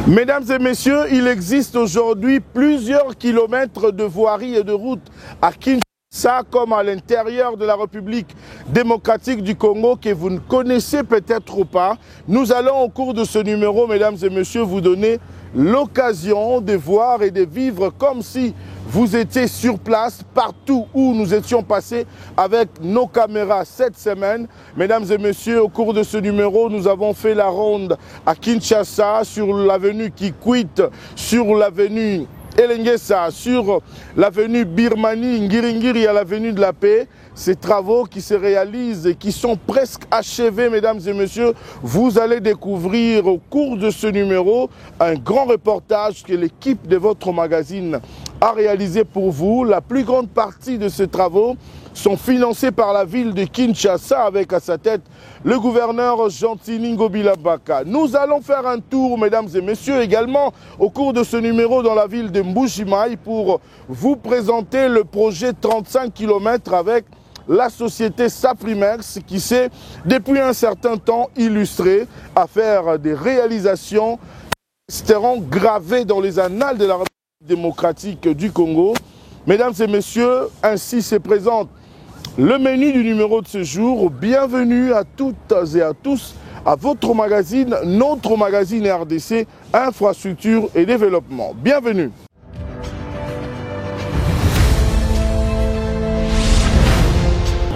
Mesdames et messieurs, il existe aujourd'hui plusieurs kilomètres de voiries et de routes à Kinshasa comme à l'intérieur de la République démocratique du Congo que vous ne connaissez peut-être pas. Nous allons au cours de ce numéro, mesdames et messieurs, vous donner l'occasion de voir et de vivre comme si vous étiez sur place partout où nous étions passés avec nos caméras cette semaine. Mesdames et messieurs, au cours de ce numéro, nous avons fait la ronde à Kinshasa, sur l'avenue Kikwit, sur l'avenue Elengesa, sur l'avenue Birmanie, Ngiringiri à l'avenue de la Paix. Ces travaux qui se réalisent et qui sont presque achevés, mesdames et messieurs, vous allez découvrir au cours de ce numéro un grand reportage que l'équipe de votre magazine a réalisé pour vous. La plus grande partie de ces travaux sont financés par la ville de Kinshasa avec à sa tête le gouverneur Gentini Ngobila Baka. Nous allons faire un tour, mesdames et messieurs, également au cours de ce numéro dans la ville de Mbujimaï pour vous présenter le projet 35 km avec la société Safrimex qui s'est depuis un certain temps illustrée à faire des réalisations qui resteront gravées dans les annales de la République démocratique du Congo. Mesdames et messieurs, ainsi se présente le menu du numéro de ce jour. Bienvenue à toutes et à tous à votre magazine, notre magazine RDC, Infrastructure et Développement. Bienvenue.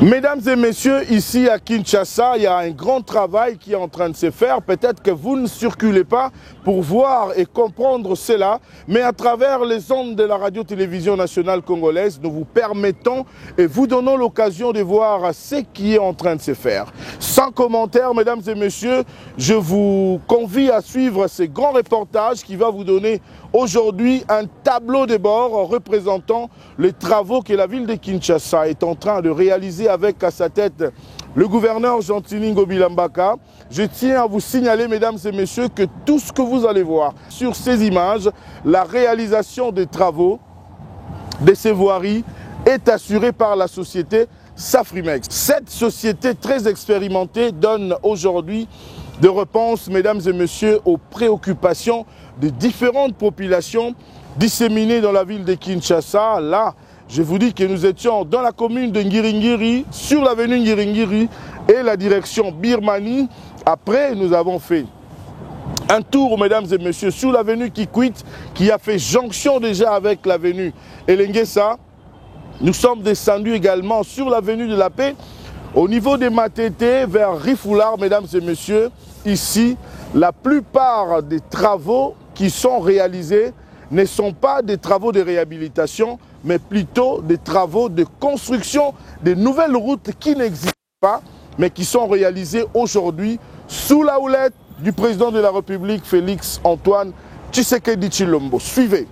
Mesdames et messieurs, ici à Kinshasa, il y a un grand travail qui est en train de se faire. Peut-être que vous ne circulez pas pour voir et comprendre cela, mais à travers les ondes de la radio-télévision nationale congolaise, nous vous permettons et vous donnons l'occasion de voir ce qui est en train de se faire. Sans commentaire, mesdames et messieurs, je vous convie à suivre ce grand reportage qui va vous donner aujourd'hui un tableau de bord représentant les travaux que la ville de Kinshasa est en train de réaliser avec à sa tête le gouverneur Gentini Ngobila Baka. Je tiens à vous signaler, mesdames et messieurs, que tout ce que vous allez voir sur ces images, la réalisation des travaux de ces voiries est assurée par la société Safrimex. Cette société très expérimentée donne aujourd'hui des réponses, mesdames et messieurs, aux préoccupations de différentes populations disséminées dans la ville de Kinshasa. Là, je vous dis que nous étions dans la commune de Ngiringiri, sur l'avenue Ngiringiri et la direction Birmanie. Après, nous avons fait un tour, mesdames et messieurs, sur l'avenue Kikwit, qui a fait jonction déjà avec l'avenue Elengesa. Nous sommes descendus également sur l'avenue de la Paix, au niveau des Matete, vers Rifoular, mesdames et messieurs. Ici, la plupart des travaux qui sont réalisés ne sont pas des travaux de réhabilitation, mais plutôt des travaux de construction de nouvelles routes qui n'existent pas, mais qui sont réalisées aujourd'hui sous la houlette du président de la République, Félix Antoine Tshisekedi Tshilombo. Suivez.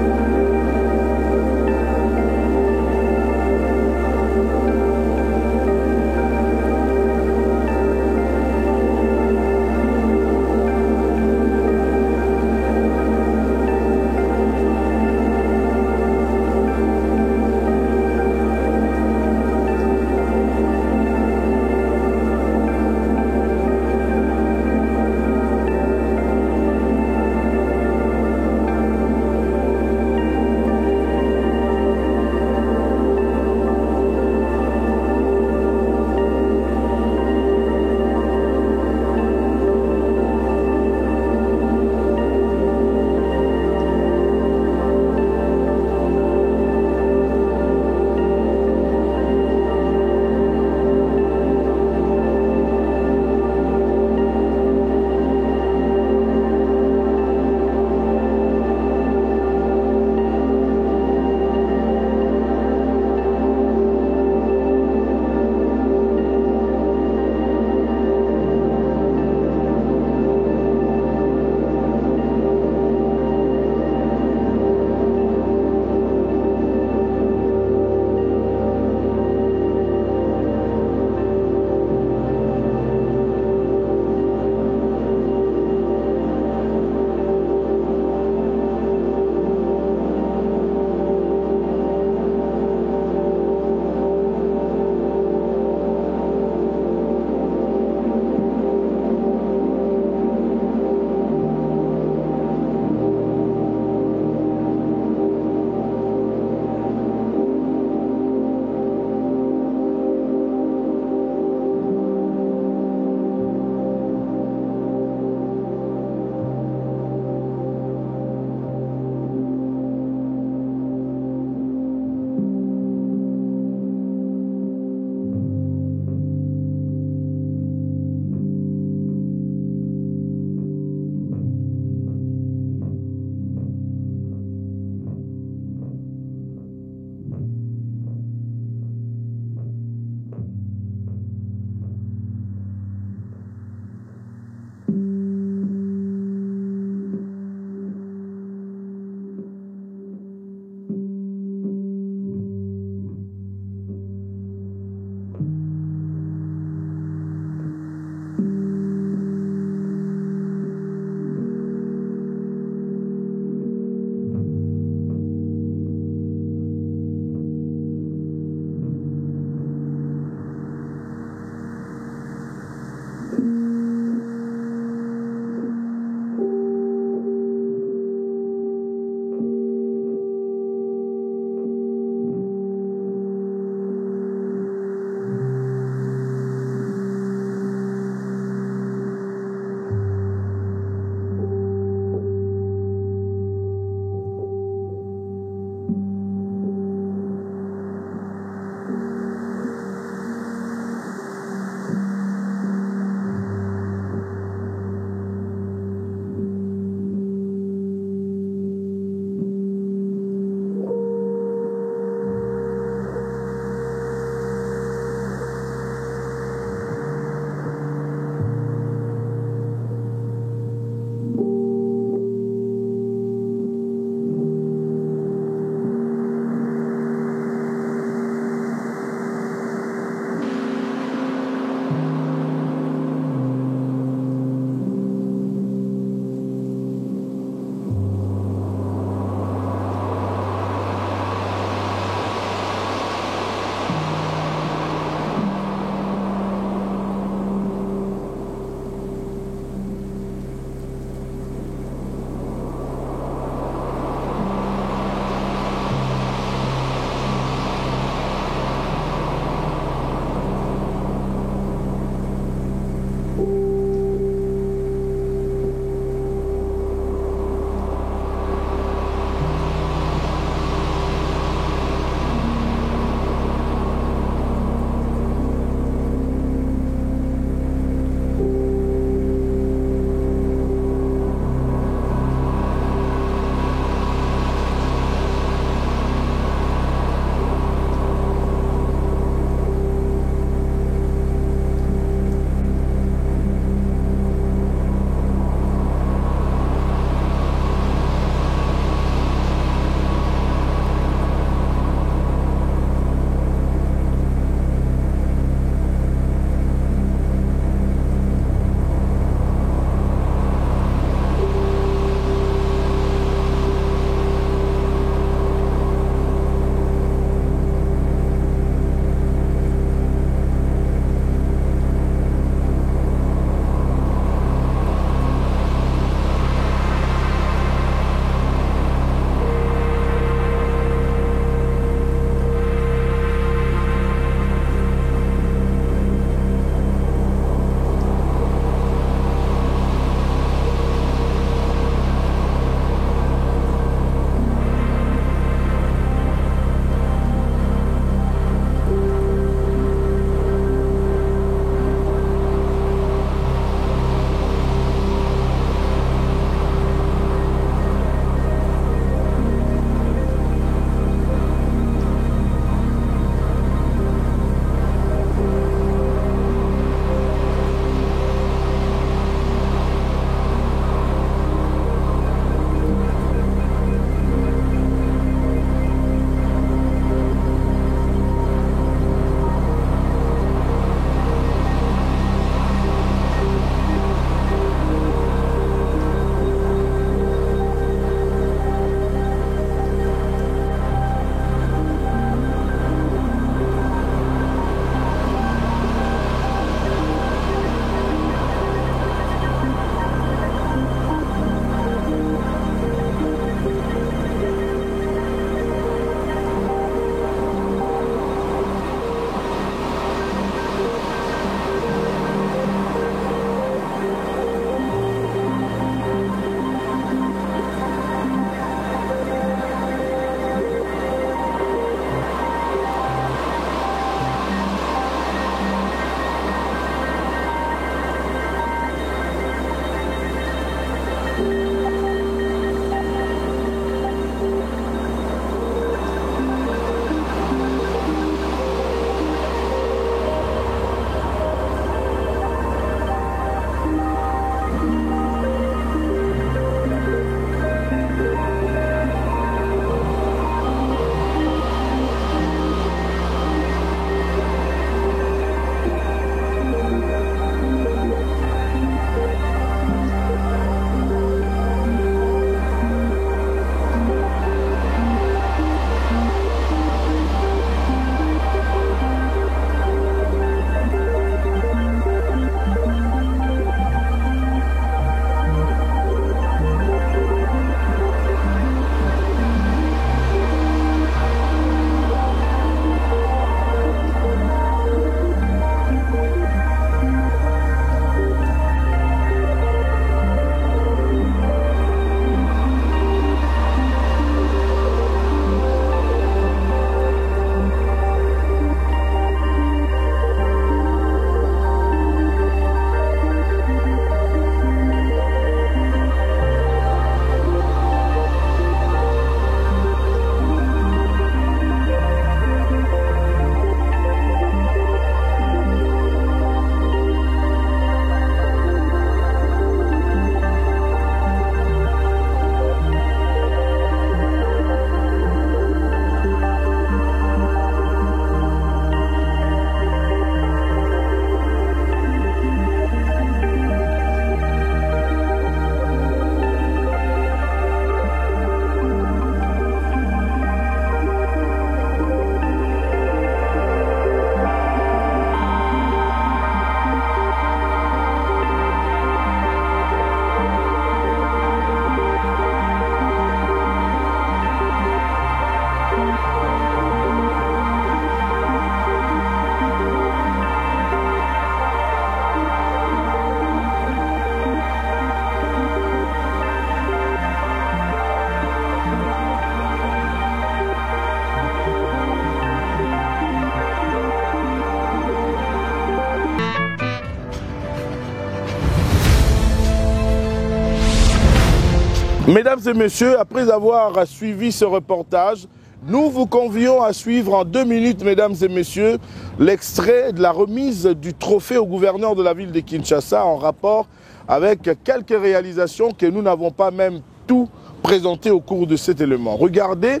Mesdames et messieurs, après avoir suivi ce reportage, nous vous convions à suivre en 2 minutes, mesdames et messieurs, l'extrait de la remise du trophée au gouverneur de la ville de Kinshasa en rapport avec quelques réalisations que nous n'avons pas même tout présenté au cours de cet élément. Regardez,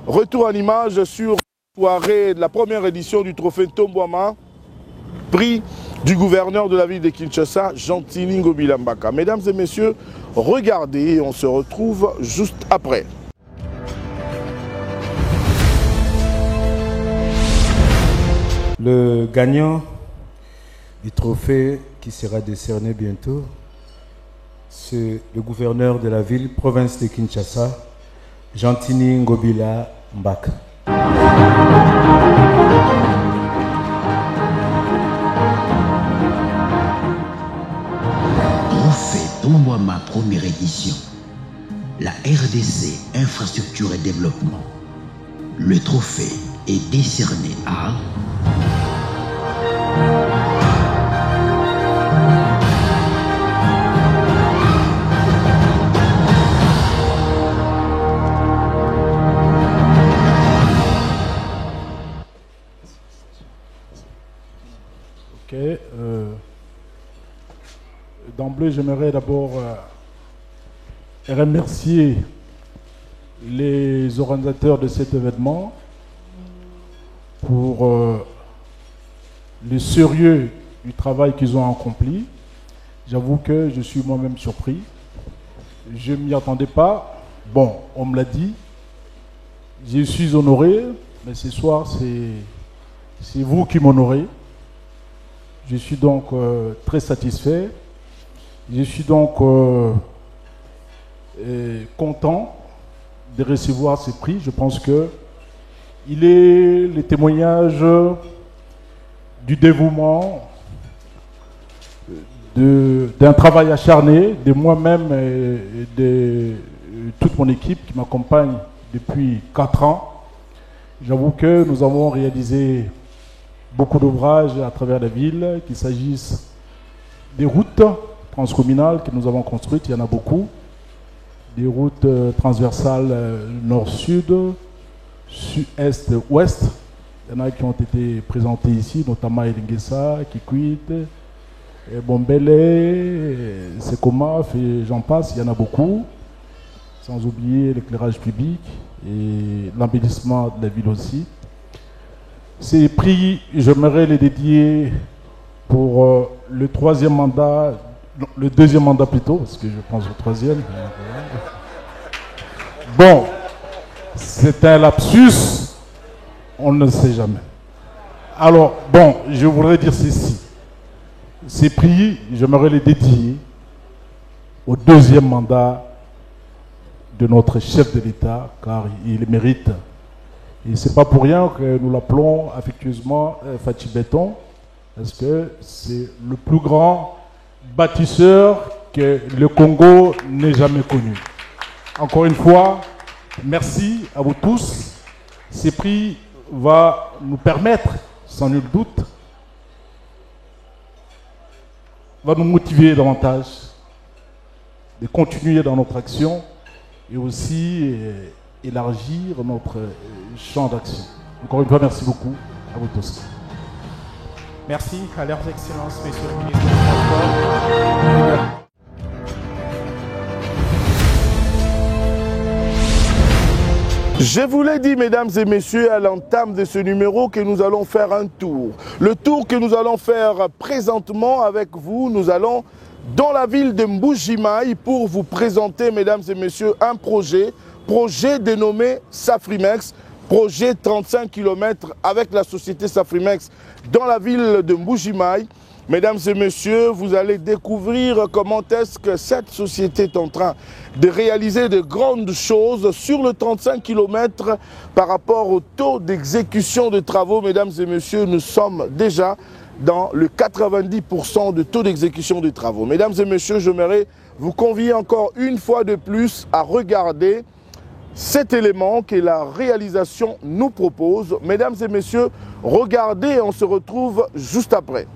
retour en image sur la soirée de la première édition du trophée Tombouama, prix du gouverneur de la ville de Kinshasa, Gentini Ngobila Mbaka. Mesdames et messieurs, regardez et on se retrouve juste après. Le gagnant du trophée qui sera décerné bientôt, c'est le gouverneur de la ville, province de Kinshasa, Gentini Ngobila Mbaka. Trophée Tombouama première édition. La RDC, Infrastructure et Développement. Le trophée est décerné à... D'emblée, j'aimerais d'abord remercier les organisateurs de cet événement pour le sérieux du travail qu'ils ont accompli. J'avoue que je suis moi-même surpris. Je ne m'y attendais pas. Bon, on me l'a dit. Je suis honoré, mais ce soir, c'est vous qui m'honorez. Je suis donc très satisfait. Je suis donc content de recevoir ce prix. Je pense que il est le témoignage du dévouement, d'un travail acharné de moi-même et de toute mon équipe qui m'accompagne depuis 4 ans. J'avoue que nous avons réalisé beaucoup d'ouvrages à travers la ville, qu'il s'agisse des routes transcommunales que nous avons construites, il y en a beaucoup, des routes transversales nord-sud, sud-est-ouest. Il y en a qui ont été présentées ici, notamment Elingesa, Kikwit, Bombele, Sekomaf et j'en passe, il y en a beaucoup. Sans oublier l'éclairage public et l'embellissement de la ville aussi. Ces prix, j'aimerais les dédier pour le 3e mandat, le 2e mandat plutôt, parce que je pense au 3e. Bon, c'est un lapsus, on ne sait jamais. Alors, bon, je voudrais dire ceci. Ces prix, j'aimerais les dédier au 2e mandat de notre chef de l'État, car il le mérite. Et ce n'est pas pour rien que nous l'appelons affectueusement Fachi Béton, parce que c'est le plus grand bâtisseur que le Congo n'ait jamais connu. Encore une fois, merci à vous tous. Ces prix vont nous permettre, sans nul doute, va nous motiver davantage de continuer dans notre action et aussi élargir notre champ d'action. Encore une fois, merci beaucoup à vous tous. Merci à leurs excellences, messieurs les ministres des Transports. Je vous l'ai dit, mesdames et messieurs, à l'entame de ce numéro que nous allons faire un tour. Le tour que nous allons faire présentement avec vous, nous allons dans la ville de Mbujimayi pour vous présenter, mesdames et messieurs, un projet dénommé Safrimex, projet 35 km avec la société Safrimex dans la ville de Mbujimayi. Mesdames et messieurs, vous allez découvrir comment est-ce que cette société est en train de réaliser de grandes choses sur le 35 km par rapport au taux d'exécution de travaux. Mesdames et messieurs, nous sommes déjà dans le 90% de taux d'exécution des travaux. Mesdames et messieurs, j'aimerais vous convier encore une fois de plus à regarder cet élément que la réalisation nous propose. Mesdames et messieurs, regardez, on se retrouve juste après.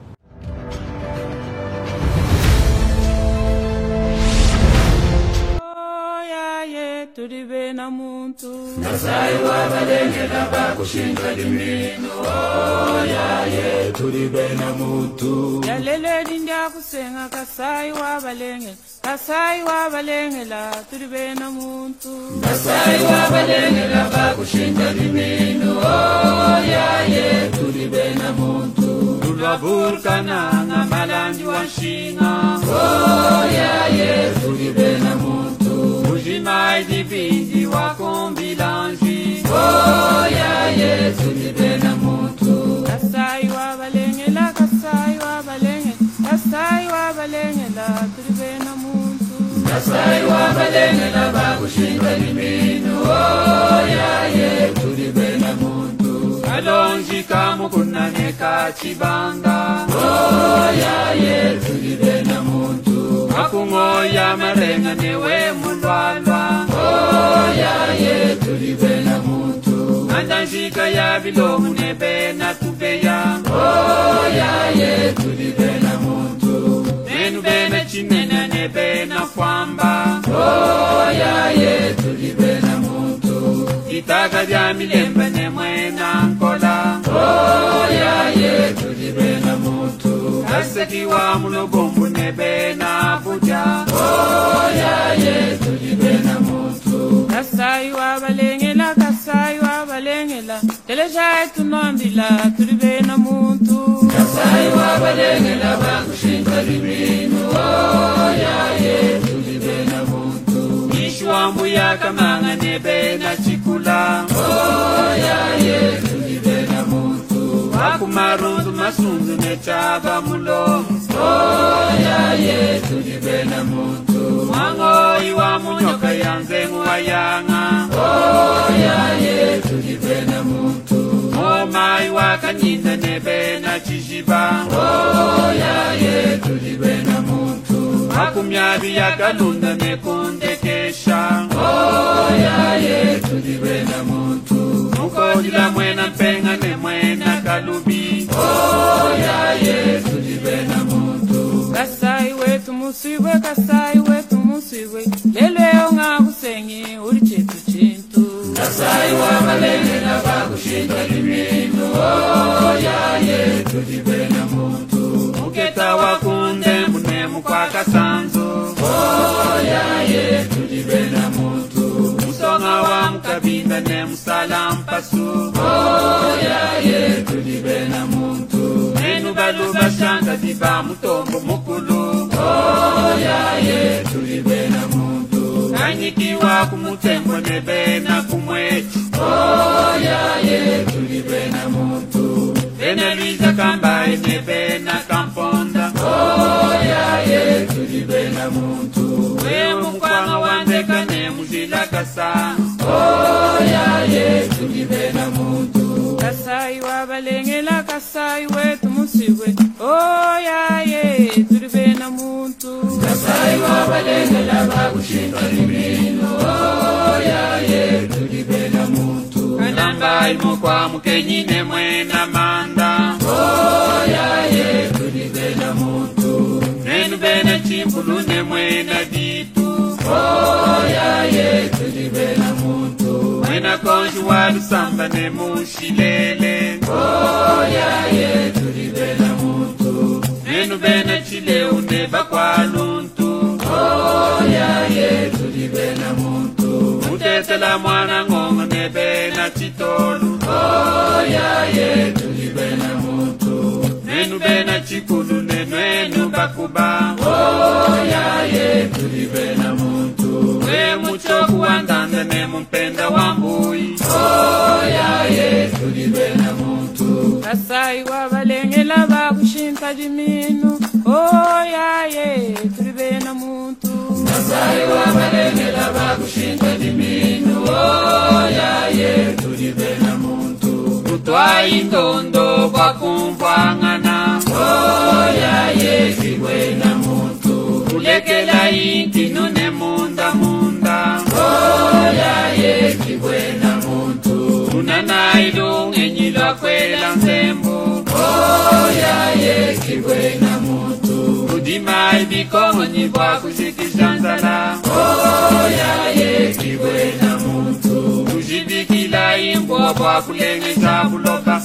tulibe na muntu. Kasai wabalengela bakushinga limino. Oh yaye tulibe na muntu. Yalele dinja kusenga kasai wabalengela. Kasai wabalengela tulibe na muntu. Kasai wabalengela bakushinga limino. Oh yaye tulibe na muntu. Tulabulkana nga malanji wanshinga. Oh yaye tulibe na muntu. Ujimai divindi wakombilanji. Oh yaye tulibe na muntu. Kasai wabalengela, kasai wabalengela, kasai wabalengela tulibe na muntu. Kasai wabalengela bakushinga limino. Oh yaye tulibe na muntu. Kalonji kamukunane kachibanga. Oh yaye tulibe na muntu. Akungoya marenga newe mulwalwa. Oh yaye tulibe na muntu. Andanjika ya bilomu nebe na tubeya. Oh yaye tulibe na muntu. Benu bena chinena nebe na kwamba. Oh yaye tulibe na muntu. Itaka ja milemba ne mwena nkola. Oh yaye tulibe na muntu. Kaseki wa mulogombu nebe na buja. Oh yaye tulibe na muntu. Kasai wabalengela, kasai wabalengela, teleja tunombila tulibe na muntu. Kasai wabalengela bakushinga limino. Oh yaye tulibe na muntu. Ishwambu ya kamanga nebe na chikula. Oh yaye tulibe na muntu. Wakumarundu masunzu ne chaba mulo. Oh yaye tulibe na muntu. Mwango iwa munyoka yanzengu wayanga. Oh yaye tulibe na muntu. Moma iwa kanyinda nebe na chijiba. Oh yaye tulibe na muntu. Wakumyabi ya galunda ne kundekesha. Oh yaye tulibe na muntu. Mukodila mwena mpenga ne mwena kalubi. Oh yaye tulibe na muntu. Kasai wetu musiwe, kasai wetu musiwe, lele onga kusengi uri chetu chintu. Kasai wabalengela bakushinga limino. Oh yaye tulibe na muntu. Muketa wakunde munemu kwa kasanzo. Oh yaye tulibe na muntu. Musonga wa mukabinda ne musala mpasu. Oh yaye tulibe na muntu. Enu baluba shanga diba mutombo mukulu. Oh yaye tulibe na muntu. Kanyikiwa kumutembo nebe na kumwechi. Oh yaye tulibe na muntu. Bena liza kambaye nebe na kamponda. Oh yaye tulibe na muntu. We mukwanga wandeka ne mujila kasa. Oh yaye tulibe na muntu. Kasai wabalengela, kasai wetu musiwe. Oh yaye tulibe na muntu. Kasai wabalengela bakushinga limino. Oh yaye tulibe na muntu. Kanamba imo kwa mukenyine mwena manda. Oh yaye tulibe na muntu. Nenu bena chimpulu ne mwena ditu. Oh yaye tulibe na muntu. Mwena konju walu samba ne mushilele. Oh yaye tulibe na muntu. Nenu bena chile uneba kwa luntu. Oh yaye tulibe na muntu. Mutetela mwana ngongo nebe na chitolu. Oh yaye tulibe na muntu. Nenu bena chikulu nenu bakuba. Oh yaye tulibe na muntu. We muchoku wandanda ne mumpenda wambui. Oh yaye tulibe na muntu. Kasai wabalengela bakushinta jiminu. Oh yaye tulibe na muntu. Kasai wabalengela bakushinta limino. Oh yaye tulibe na muntu. Kutwa indondo kwa kumvangana. Oh yaye kiwe na muntu. Kulekela intinu ne munda munda. Oh yaye kiwe na muntu. Unana ilunge nyilwa kwela nzembo. Oh yaye kiwe na muntu. Bima ibikongo nyibwa kushikisha nzala. Oya ye kibwe na muntu. Kujibikila imbo kwa kulengeza kuloka.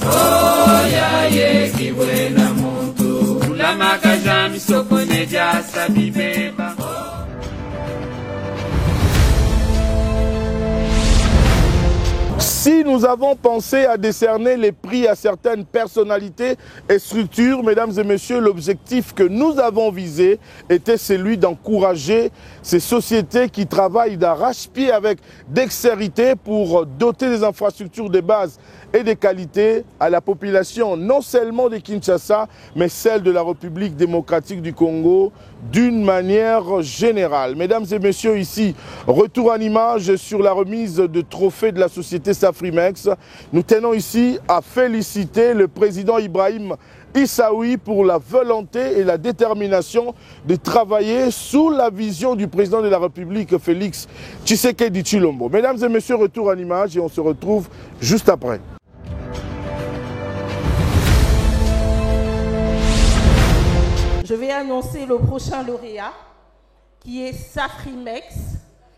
Oya ye kibwe na muntu. Kulama kajami soko neja sabibeba. Si nous avons pensé à décerner les prix à certaines personnalités et structures, mesdames et messieurs, l'objectif que nous avons visé était celui d'encourager ces sociétés qui travaillent d'arrache-pied avec dextérité pour doter des infrastructures de base et de qualité à la population, non seulement de Kinshasa, mais celle de la République démocratique du Congo, d'une manière générale. Mesdames et messieurs, ici, retour en image sur la remise de trophées de la société Safrimex. Nous tenons ici à féliciter le président Ibrahim Issaoui pour la volonté et la détermination de travailler sous la vision du président de la République, Félix Tshisekedi Tshilombo. Mesdames et messieurs, retour en image et on se retrouve juste après. Je vais annoncer le prochain lauréat, qui est Safrimex.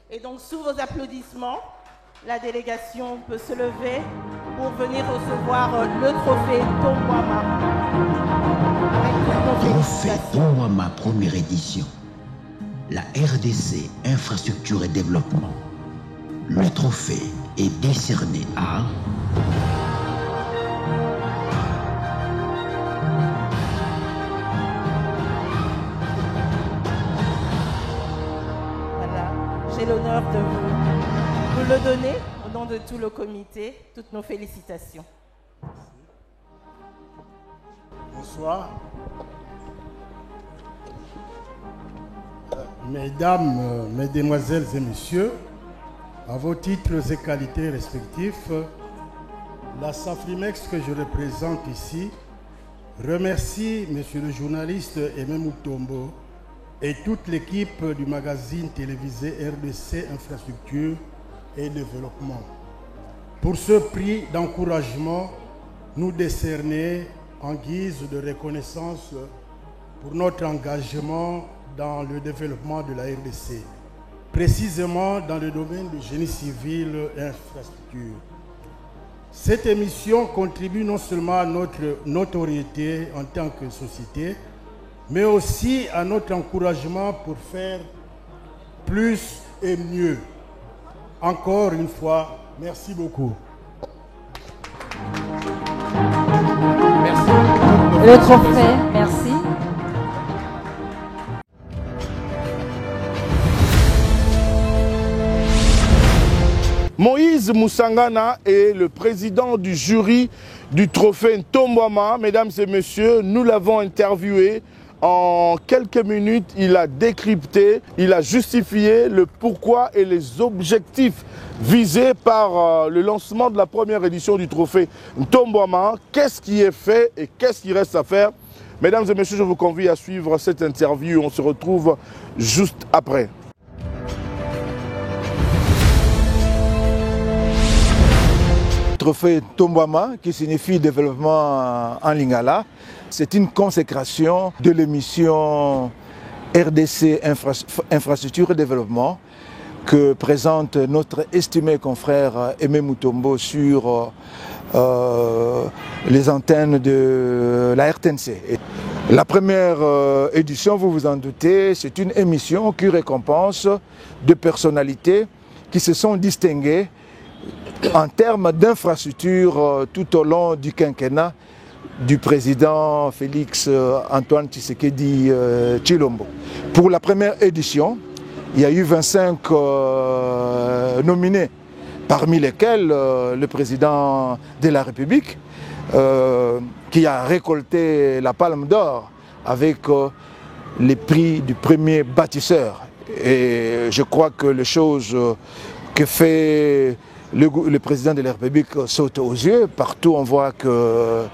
Et donc, sous vos applaudissements, la délégation peut se lever pour venir recevoir le trophée Tongwama. Trophée Tongwama première édition. La RDC Infrastructure et Développement. Le trophée est décerné à... J'ai l'honneur de vous le donner au nom de tout le comité. Toutes nos félicitations. Bonsoir. Mesdames, Mesdemoiselles et Messieurs, à vos titres et qualités respectifs, la Safrimex que je représente ici remercie Monsieur le journaliste Aimé Mutombo et toute l'équipe du magazine télévisé RDC Infrastructure et Développement pour ce prix d'encouragement nous décerné en guise de reconnaissance pour notre engagement dans le développement de la RDC, précisément dans le domaine du génie civil et infrastructure. Cette émission contribue non seulement à notre notoriété en tant que société, mais aussi à notre encouragement pour faire plus et mieux. Encore une fois, merci beaucoup. Merci. Le trophée, merci. Moïse Moussangana est le président du jury du trophée Ntombwama. Mesdames et messieurs, nous l'avons interviewé. En quelques minutes, il a décrypté, il a justifié le pourquoi et les objectifs visés par le lancement de la première édition du trophée Ntombwama. Qu'est-ce qui est fait et qu'est-ce qui reste à faire? Mesdames et messieurs, je vous convie à suivre cette interview. On se retrouve juste après. Trophée Ntombwama, qui signifie développement en lingala, c'est une consécration de l'émission RDC Infrastructure et Développement que présente notre estimé confrère Aimé Mutombo sur les antennes de la RTNC. La première édition, vous vous en doutez, c'est une émission qui récompense des personnalités qui se sont distinguées en termes d'infrastructures tout au long du quinquennat du président Félix Antoine Tshisekedi Tshilombo. Pour la première édition, il y a eu 25 nominés, parmi lesquels le président de la République qui a récolté la Palme d'Or avec les prix du premier bâtisseur. Et je crois que les choses que fait le président de la République saute aux yeux. Partout on voit que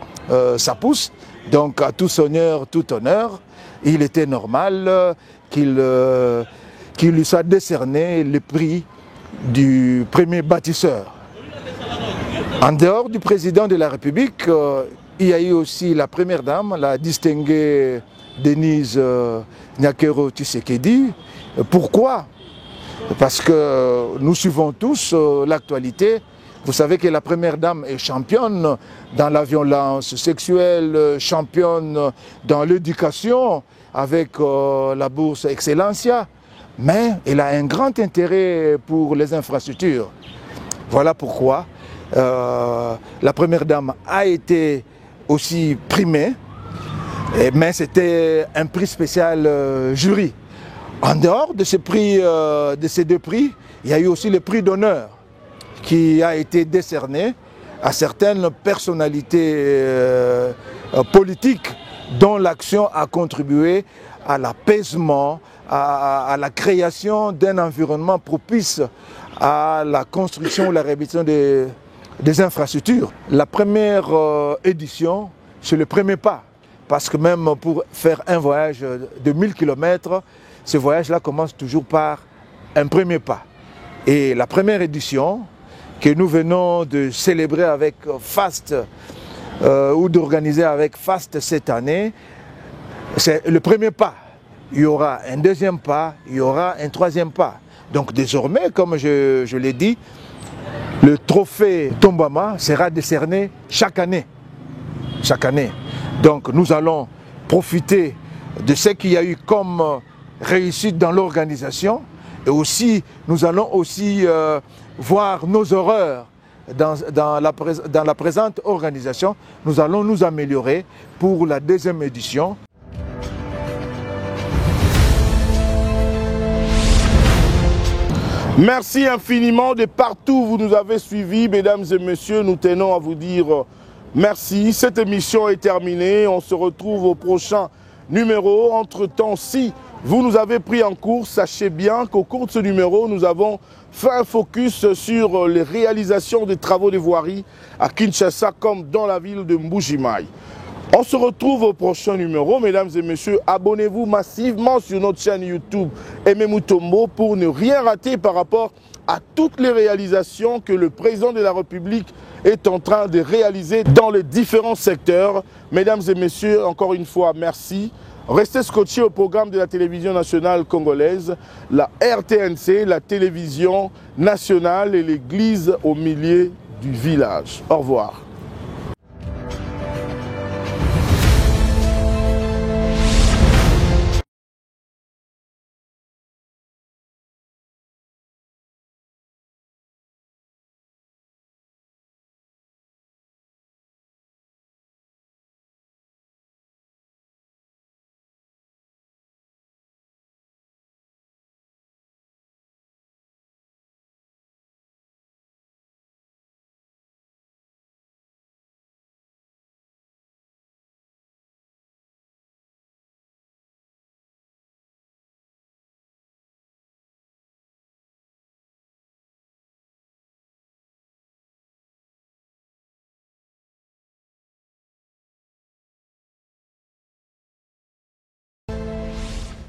ça pousse. Donc à tout honneur, tout honneur, il était normal qu'il lui soit décerné le prix du premier bâtisseur. En dehors du président de la République, il y a eu aussi la première dame, la distinguée Denise Nyakero Tshisekedi. Pourquoi? Parce que nous suivons tous l'actualité. Vous savez que la première dame est championne dans la violence sexuelle, championne dans l'éducation avec la bourse Excellencia, mais elle a un grand intérêt pour les infrastructures. Voilà pourquoi la première dame a été aussi primée, mais c'était un prix spécial jury. En dehors de ces prix, de ces deux prix, il y a eu aussi le prix d'honneur qui a été décerné à certaines personnalités politiques dont l'action a contribué à l'apaisement, à la création d'un environnement propice à la construction ou la réhabilitation des infrastructures. La première édition, c'est le premier pas, parce que même pour faire un voyage de 1000 km, ce voyage-là commence toujours par un premier pas. Et la première édition que nous venons de célébrer avec FAST ou d'organiser avec FAST cette année, c'est le premier pas. Il y aura un deuxième pas, il y aura un troisième pas. Donc désormais, comme je l'ai dit, le trophée Tombama sera décerné chaque année. Chaque année. Donc nous allons profiter de ce qu'il y a eu comme réussite dans l'organisation et aussi nous allons aussi voir nos erreurs dans la présente organisation. Nous allons nous améliorer pour la deuxième édition. Merci infiniment de partout où vous nous avez suivis, mesdames et messieurs. Nous tenons à vous dire merci. Cette émission est terminée. On se retrouve au prochain numéro. Entre-temps, si vous nous avez pris en cours, sachez bien qu'au cours de ce numéro, nous avons fait un focus sur les réalisations des travaux de voirie à Kinshasa comme dans la ville de Mbuji-Mayi. On se retrouve au prochain numéro. Mesdames et messieurs, abonnez-vous massivement sur notre chaîne YouTube Aimé Mutombo pour ne rien rater par rapport à toutes les réalisations que le président de la République est en train de réaliser dans les différents secteurs. Mesdames et messieurs, encore une fois, merci. Restez scotchés au programme de la télévision nationale congolaise, la RTNC, la télévision nationale et l'église au milieu du village. Au revoir.